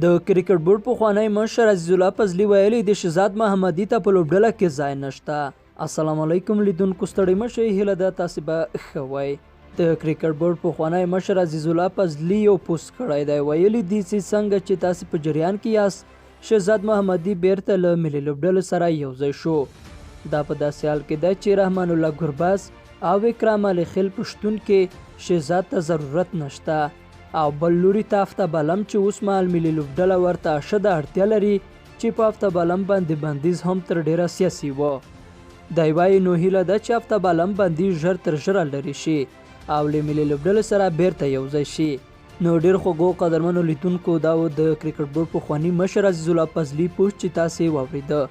د کرکټ بورډ پخوانی مشر عزیز الله فضلي ویلي د شهزاد محمدي ته په لوبډله کې ځای نشته. السلام علیکم لیدونکو، ستړي مه شئ، هیله ده تاسې به ښه وئ. د کرکټ بورډ پخوانی مشر عزیز الله فضلي یو پوسټ کړی دی. ویلي دي چې څنګه چې تاسې په جریان کې یاست، شهزاد محمدي بیرته له ملي لوبډلو سره یوځای شو. دا په داسې حال کې ده چې رحمان الله ګرباز او اکرام علي خیل په شتون کې شهزاد ته ضرورت نشته، او بل لوري ته افتابالم چې اوس مهال ملي لوبډله ورته اشده اړتیا لري چې په افتابالم باندې بندیز هم تر ډیره سیاسي و. دی وایي نو هیله ده چې افتابالم بندیز ژر تر ژره لرې شي او له ملي لوبډلې سره بیرته یوځای شي. نو ډېر خوږو قدرمنو لیدونکو، دا و د کرکټ بورډ پخواني مشر عزیز الله فضلي پوسټ چې تاسې واورېده.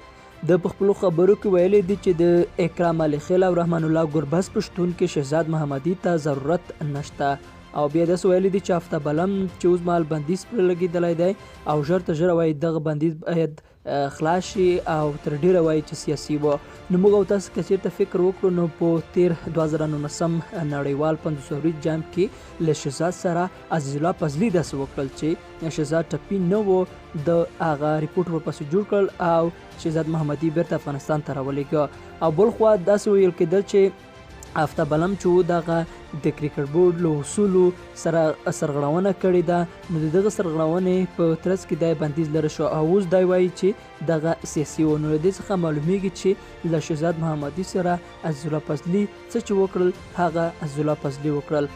د په خپلو خبرو کې ویلي دي چې د اکرام علي خیل او رحمان الله ګرباز په شتون کې شهزاد محمدي ته ضرورت نشته، او بیا داسې ویلي دي چې افتابالم چې اوس مهال بندیز پرې لګېدلی دی او ژر تر ژره وایي دغه بندیز باید خلاص شي او تر ډیره وایي چې سیاسي و. نو موږ او تاسو که چېرته فکر وکړو نو په تیر 2019 نړیوال 500 جام کې له شهزاد سره عزیز الله فضلي داسې وکړل چې شهزاد ټپي نه و، د هغه ریپورټ ورپسې جوړ کړل او شهزاد محمدي بیرته افغانستان ته راولېږه. او بل خوا داسې ویل کېدل چې افتابالم چې دغه د کرکټ بورډ له اصولو سره سرغړونه کړې ده، نو د دغه سرغړونې په ترڅ کې دی بندیز لرې شو، او اوس دی وایي چې دغه سیاسي و. نو له دې څخه معلومیږي چې له شهزاد محمدي سره عزیز الله فضلي څه چې وکړل هغه عزیز الله فضلي وکړل.